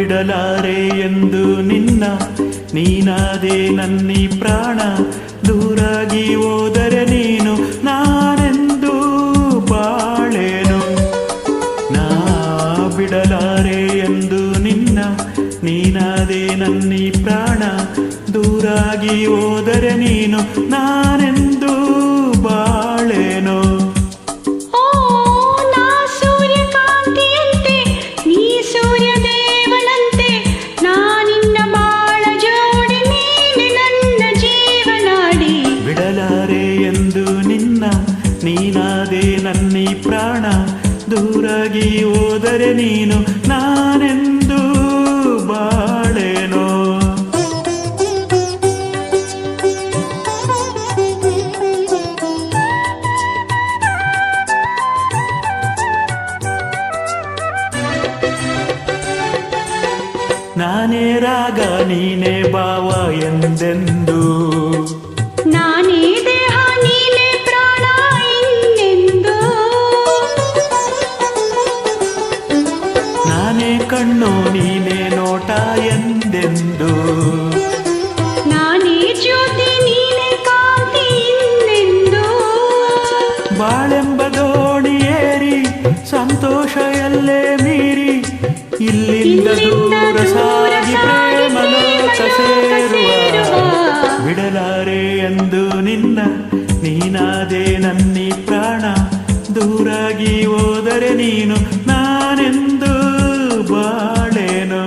ಬಿಡಲಾರೆ ಎಂದು ನಿನ್ನ, ನೀನಾದೆ ನನ್ನಿ ಪ್ರಾಣ. ದೂರಾಗಿ ಹೋದರೆ ನೀನು ನಾನೆಂದು ಬಾಳೇನು. ನಾ ಬಿಡಲಾರೆ ಎಂದು ನಿನ್ನ, ನೀನಾದೆ ನನ್ನಿ ಪ್ರಾಣ. ದೂರಾಗಿ ಹೋದರೆ ನೀನು ನಾನೆಂದು ಬಾಳೇನು. ಬಿಡಲಾರೆ ಎಂದು ನಿನ್ನ, ನೀನಾದೆ ನನ್ನಿ ಪ್ರಾಣ. ದೂರಾಗಿ ಹೋದರೆ ನೀನು ನಾನೆಂದು ಬಾಳೇನೋ. ನಾನೇ ರಾಗ ನೀನೇ ಭಾವ ಎಂದೆಂದು, ನಾನೇ ದೇಹ ನೀನೇ ಪ್ರಾಣ ಇನ್ನೆಂದು. ನಾನೇ ಕಣ್ಣು ನೀನೇ ನೋಟ ಎಂದೆಂದು, ನಾನೇ ಜ್ಯೋತಿ ನೀನೇ ಕಾಂತಿ ಇನ್ನೆಂದು. ಬಾಳೆಂಬ ದೋಣಿ ಏರಿ ಸಂತೋಷ ಎಲ್ಲೇ ಮೀರಿ, ಇಲ್ಲಿಂದ ದೂರ ಸಾಗಿ ಪ್ರೇಮ ಲೋಕ ಸೇರುವ. ಬಿಡಲಾರೆ ಎಂದು ನಿನ್ನ, ನೀನಾದೆ ನನ್ನಿ ಪ್ರಾಣ. ದೂರಾಗಿ ಹೋದರೆ ನೀನು ನಾನೆಂದು ಬಾಳೇನೋ.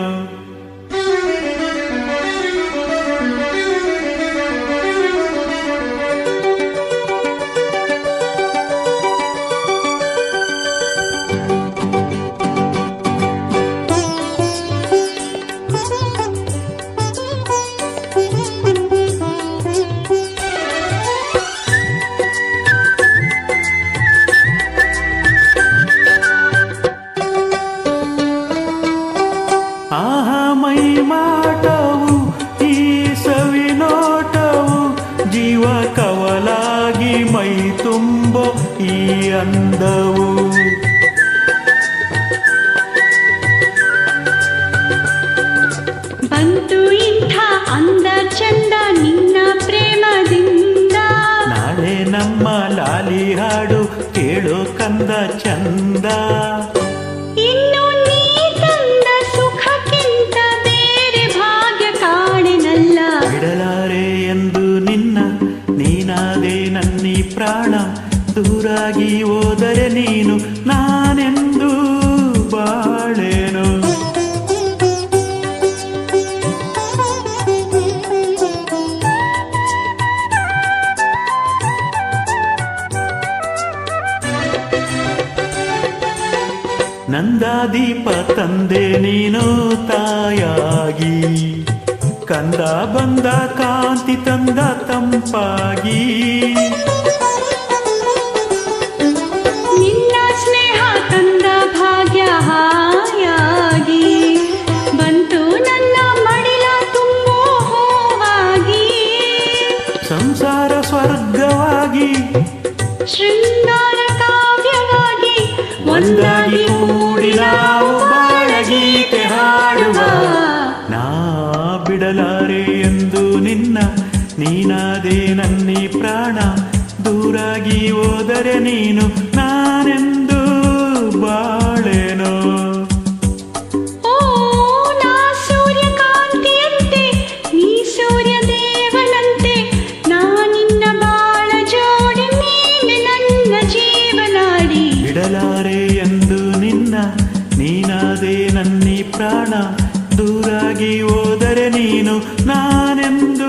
ಆಹಾ ಮೈ ಮಾಟವು ಈ ಸವಿನೋಟವು, ಜೀವ ಕವಲಾಗಿ ಮೈ ತುಂಬೋ ಈ ಅಂದವು. ಬಂತು ಇಂಥ ಅಂದ ಚಂದ ನಿನ್ನ ಪ್ರೇಮದಿಂದ. ನಾಳೆ ನಮ್ಮ ಲಾಲಿ ಹಾಡು ಕೇಳೋ ಕಂದ ಚಂದ. ಇನ್ನು ನೀ ತಂದ ಸುಖಕ್ಕಿಂತ ಬೇರೆ ಭಾಗ್ಯ ಕಾಣೆನಲ್ಲ. ಬಿಡಲಾರೆ ಎಂದು ನಿನ್ನ, ನೀನಾದೆ ನನ್ನಿ ಪ್ರಾಣ. ದೂರಾಗಿ ಹೋದರೆ ನೀನು ನಾನೆಂದು ಬಾಳೇನು. ನಂದಾದೀಪ ತಂದೆ ನೀನು ತಾಯಾಗಿ, ಕಂದ ಬಂದ ಕಾಂತಿ ತಂದ ತಂಪಾಗಿ. ನಿನ್ನ ಸ್ನೇಹ ತಂದ ಭಾಗ್ಯ ಹಾಯಾಗಿ, ಬಂತು ನನ್ನ ಮಡಿಲ ತುಂಬೋ ಹೂವಾಗಿ. ಸಂಸಾರ ಸ್ವರ್ಗವಾಗಿ, ಶೃಂಗಾರ ಕಾವ್ಯವಾಗಿ, ಒಂದಾಗಿ ಕೂಡಿ ನಾವು ಬಾಳಗೀತೆ ಹಾಡುವ. ನಾ ಬಿಡಲಾರೆ ಎಂದು ನಿನ್ನ, ನೀನಾದೆ ನನ್ನಿ ಪ್ರಾಣ. ದೂರಾಗಿ ಹೋದರೆ ನೀನು ನಾನೆಂದು ಬಾಳೇನೋ. ಓ ನಾ ಸೂರ್ಯಕಾಂತಿಯಂತೆ, ನೀ ಸೂರ್ಯ ದೇವನಂತೆ. ನಾ ನಿನ್ನ ಬಾಳ ಜೋಡಿ, ನೀನೆ ನನ್ನ ಜೀವನಾಡಿ. ಬಿಡಲಾರೆ ಎಂದು ನಿನ್ನ, ನೀನಾದೆ ನನ್ನಿ ಪ್ರಾಣ. ದೂರಾಗಿ ಹೋದರೆ ನೀನು ನಾನೆಂದು